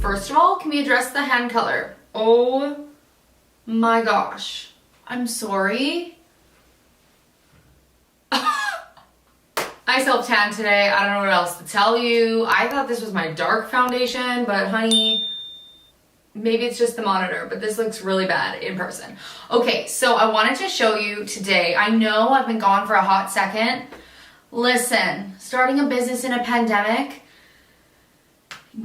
First of all, can we address the hand color? Oh my gosh. I'm sorry. I self-tanned today. I don't know what else to tell you. I thought this was my dark foundation, but honey, maybe it's just the monitor, but this looks really bad in person. Okay, so I wanted to show you today. I know I've been gone for a hot second. Listen, starting a business in a pandemic,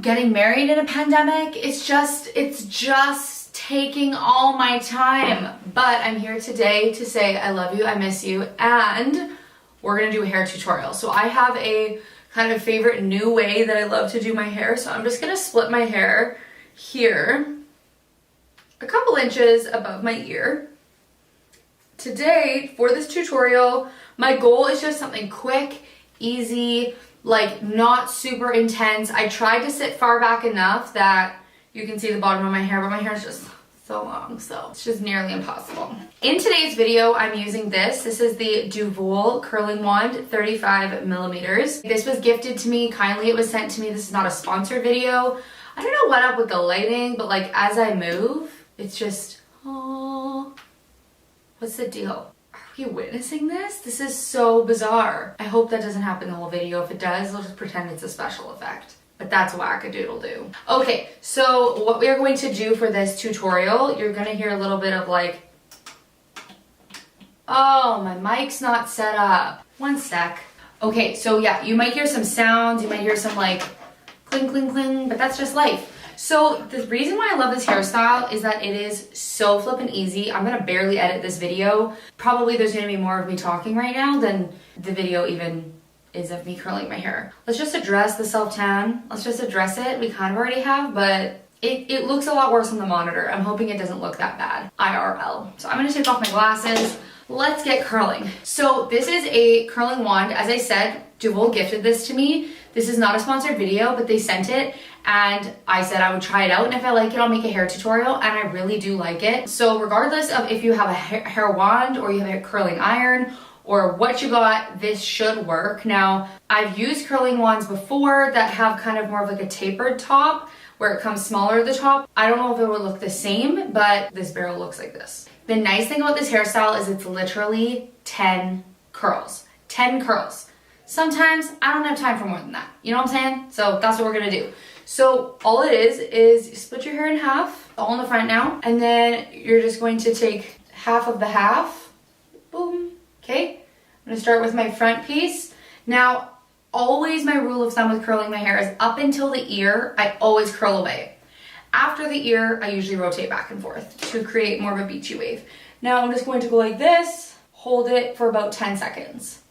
getting married in a pandemic, it's just taking all my time. But I'm here today to say I love you, I miss you, and we're gonna do a hair tutorial. So I have a kind of favorite new way that I love to do my hair. So I'm just gonna split my hair here, a couple inches above my ear. Today, for this tutorial, my goal is just something quick, easy, like not super intense. I tried to sit far back enough that you can see the bottom of my hair, but my hair is just so long, so it's just nearly impossible. In today's video, I'm using this. This is the Duvolle curling wand, 35 millimeters. This was gifted to me kindly. It was sent to me. This is not a sponsored video. I don't know what up with the lighting, but like as I move, it's just, oh, what's the deal? Are we witnessing this? This is so bizarre. I hope that doesn't happen the whole video. If it does, I'll just pretend it's a special effect. But that's whack-a-doodle-doo. Okay, so what we are going to do for this tutorial, you're gonna hear a little bit of like, oh, my mic's not set up. One sec. Okay, so yeah, you might hear some sounds, you might hear some like cling, cling, cling, but that's just life. So the reason why I love this hairstyle is that it is so flippin' easy. I'm gonna barely edit this video. Probably there's gonna be more of me talking right now than the video even is of me curling my hair. Let's just address the self-tan. Let's just address it. We kind of already have, but it looks a lot worse on the monitor. I'm hoping it doesn't look that bad. IRL. So I'm gonna take off my glasses. Let's get curling. So this is a curling wand. As I said, Duvolle gifted this to me. This is not a sponsored video, but they sent it and I said I would try it out, and if I like it, I'll make a hair tutorial, and I really do like it. So regardless of if you have a hair wand or you have a curling iron or what you got, this should work. Now, I've used curling wands before that have kind of more of like a tapered top where it comes smaller at the top. I don't know if it would look the same, but this barrel looks like this. The nice thing about this hairstyle is it's literally 10 curls. 10 curls. Sometimes I don't have time for more than that. You know what I'm saying? So that's what we're gonna do. So all it is you split your hair in half, all in the front now, and then you're just going to take half of the half, boom, okay? I'm gonna start with my front piece. Now, always my rule of thumb with curling my hair is up until the ear, I always curl away. After the ear, I usually rotate back and forth to create more of a beachy wave. Now I'm just going to go like this, hold it for about 10 seconds.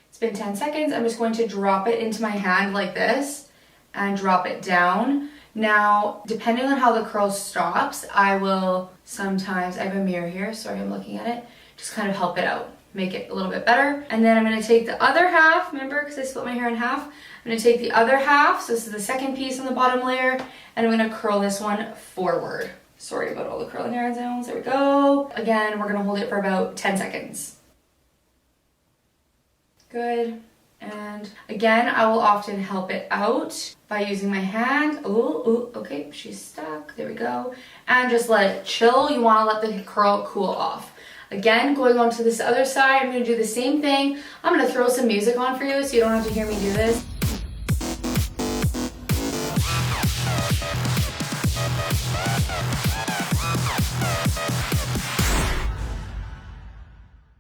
It's been 10 seconds. I'm just going to drop it into my hand like this and drop it down. Now, depending on how the curl stops, I will sometimes, I have a mirror here, sorry I'm looking at it, just kind of help it out, make it a little bit better. And then I'm gonna take the other half, remember, because I split my hair in half, I'm gonna take the other half, so this is the second piece on the bottom layer, and I'm gonna curl this one forward. Sorry about all the curling iron sounds, there we go. Again, we're gonna hold it for about 10 seconds. Good. And again, I will often help it out by using my hand. Ooh, okay, she's stuck. There we go. And just let it chill. You want to let the curl cool off. Again, going on to this other side, I'm going to do the same thing. I'm going to throw some music on for you so you don't have to hear me do this.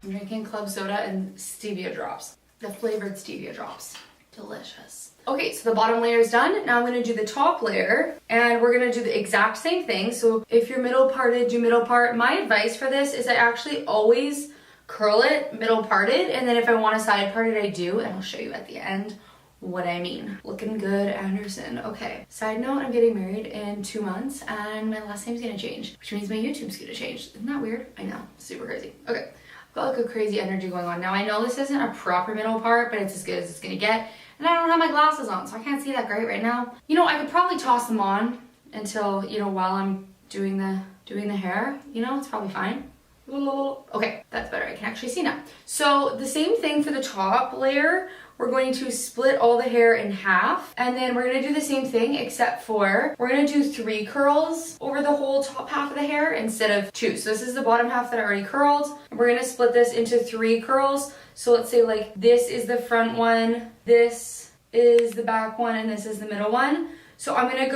I'm drinking club soda and stevia drops. The flavored stevia drops. Delicious. Okay, so the bottom layer is done. Now I'm gonna do the top layer and we're gonna do the exact same thing. So if you're middle parted, do middle part. My advice for this is I actually always curl it middle parted, and then if I want a side parted, I do, and I'll show you at the end what I mean. Looking good, Anderson. Okay, side note, I'm getting married in 2 months and my last name's gonna change, which means my YouTube's gonna change. Isn't that weird? I know, super crazy. Okay. Got like a crazy energy going on. Now I know this isn't a proper middle part, but it's as good as it's gonna get. And I don't have my glasses on, so I can't see that great right now. You know, I could probably toss them on until, you know, while I'm doing the hair, you know, it's probably fine. Okay, that's better. I can actually see now. So the same thing for the top layer. we're going to split all the hair in half, and then we're gonna do the same thing except for we're gonna do 3 curls over the whole top half of the hair instead of 2. So this is the bottom half that I already curled, and we're gonna split this into 3 curls. So let's say like this is the front one, this is the back one, and this is the middle one. So I'm gonna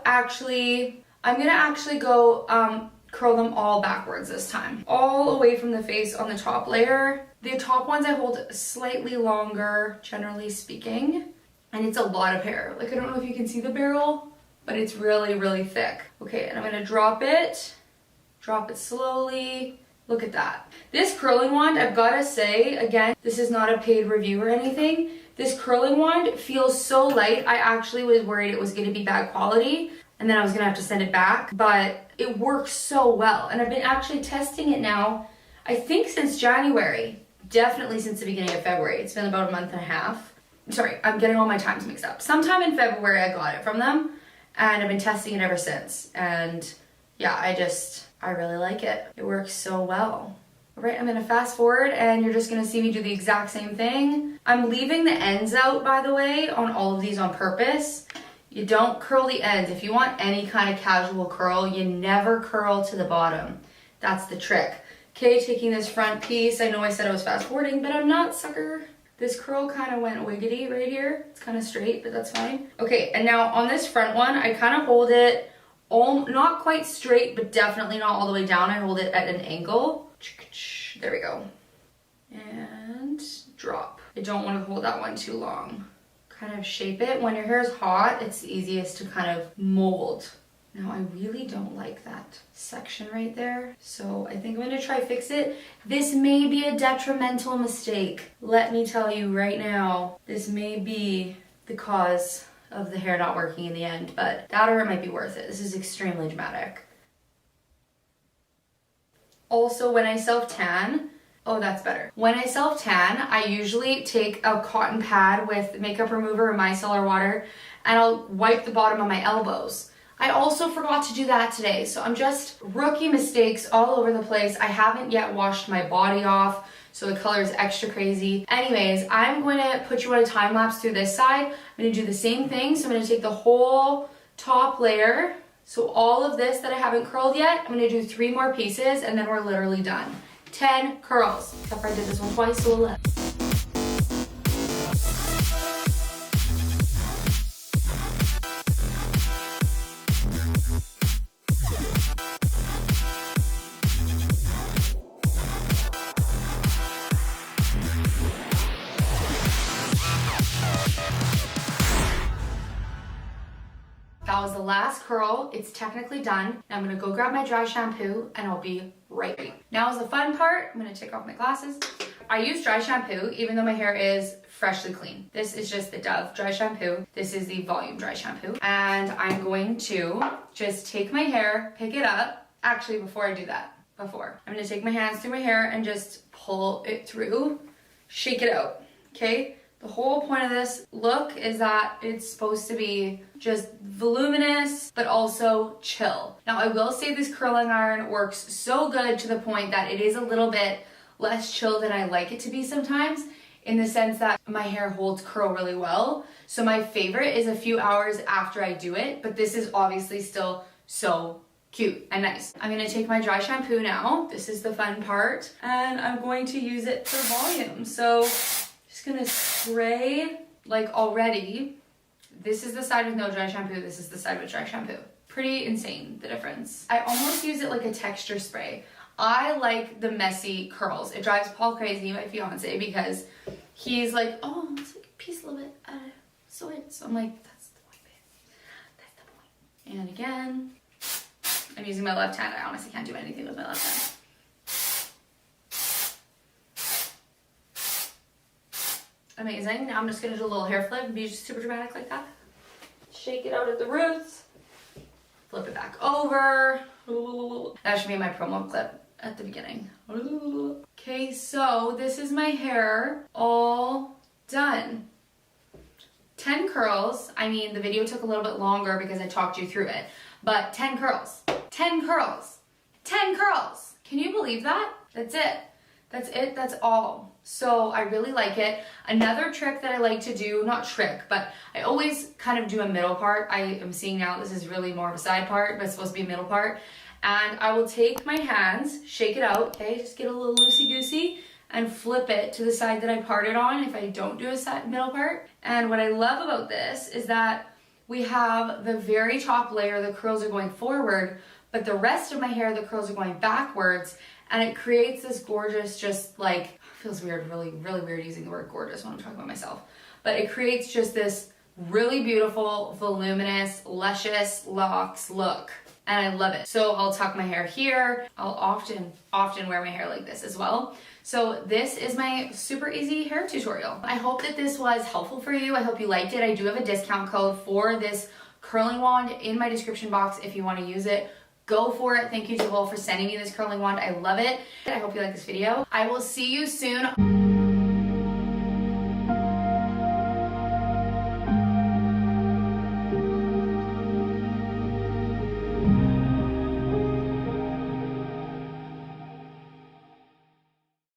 actually go curl them all backwards this time, all away from the face on the top layer. The top ones I hold slightly longer, generally speaking, and it's a lot of hair. Like, I don't know if you can see the barrel, but it's really, really thick. Okay, and I'm gonna drop it slowly. Look at that. This curling wand, I've gotta say, again, this is not a paid review or anything. This curling wand feels so light. I actually was worried it was gonna be bad quality, and then I was gonna have to send it back, but it works so well. And I've been actually testing it now, I think since January, definitely since the beginning of February. It's been about a month and a half. Sorry, I'm getting all my times mixed up. Sometime in February I got it from them, and I've been testing it ever since. And yeah, I really like it. It works so well. All right, I'm gonna fast forward and you're just gonna see me do the exact same thing. I'm leaving the ends out, by the way, on all of these on purpose. You don't curl the ends. If you want any kind of casual curl, you never curl to the bottom. That's the trick. Okay, taking this front piece. I know I said I was fast forwarding, but I'm not, sucker. This curl kind of went wiggity right here. It's kind of straight, but that's fine. Okay, and now on this front one, I kind of hold it not quite straight, but definitely not all the way down. I hold it at an angle. There we go. And drop. I don't want to hold that one too long. Kind of shape it. When your hair is hot, it's the easiest to kind of mold. Now, I really don't like that section right there, so I think I'm gonna try fix it. This may be a detrimental mistake. Let me tell you right now, this may be the cause of the hair not working in the end, but that or it might be worth it. This is extremely dramatic. Also, when I self-tan, oh, that's better. When I self-tan, I usually take a cotton pad with makeup remover or micellar water, and I'll wipe the bottom of my elbows. I also forgot to do that today, so I'm just rookie mistakes all over the place. I haven't yet washed my body off, so the color is extra crazy. Anyways, I'm going to put you on a time lapse through this side. I'm going to do the same thing, so I'm going to take the whole top layer, so all of this that I haven't curled yet, I'm going to do 3 more pieces, and then we're literally done. 10 curls. Except for I did this one twice, so 11. That was the last curl. It's technically done. Now I'm gonna go grab my dry shampoo and I'll be right back. Now is the fun part. I'm gonna take off my glasses. I use dry shampoo even though my hair is freshly clean. This is just the Dove dry shampoo. This is the volume dry shampoo. And I'm going to just take my hair, pick it up. Actually, before I do that, I'm gonna take my hands through my hair and just pull it through, shake it out, okay? The whole point of this look is that it's supposed to be just voluminous, but also chill. Now, I will say this curling iron works so good to the point that it is a little bit less chill than I like it to be sometimes, in the sense that my hair holds curl really well. So my favorite is a few hours after I do it, but this is obviously still so cute and nice. I'm gonna take my dry shampoo now. This is the fun part, and I'm going to use it for volume. So just gonna spray, like already. This is the side with no dry shampoo, this is the side with dry shampoo. Pretty insane, the difference. I almost use it like a texture spray. I like the messy curls. It drives Paul crazy, my fiance, because he's like, oh, it's like a piece a little bit so I'm like, that's the point, babe. That's the point. And again, I'm using my left hand. I honestly can't do anything with my left hand. Amazing. Now I'm just gonna do a little hair flip and be super dramatic like that. Shake it out at the roots. Flip it back over. That should be my promo clip at the beginning. Okay, so this is my hair all done. 10 curls. I mean, the video took a little bit longer because I talked you through it, but 10 curls. 10 curls. 10 curls. Can you believe that? That's it. That's it. That's all. So I really like it. Another trick that I like to do, not trick, but I always kind of do a middle part. I am seeing now this is really more of a side part, but it's supposed to be a middle part. And I will take my hands, shake it out, okay? Just get a little loosey-goosey and flip it to the side that I parted on if I don't do a middle part. And what I love about this is that we have the very top layer, the curls are going forward, but the rest of my hair, the curls are going backwards, and it creates this gorgeous, just like, feels weird, really weird using the word gorgeous when I'm talking about myself, but it creates just this really beautiful, voluminous, luscious locks look. And I love it. So I'll tuck my hair here. I'll often wear my hair like this as well. So this is my super easy hair tutorial. I hope that this was helpful for you. I hope you liked it. I do have a discount code for this curling wand in my description box if you want to use it. Go for it. Thank you, Duvolle, for sending me this curling wand. I love it. I hope you like this video. I will see you soon.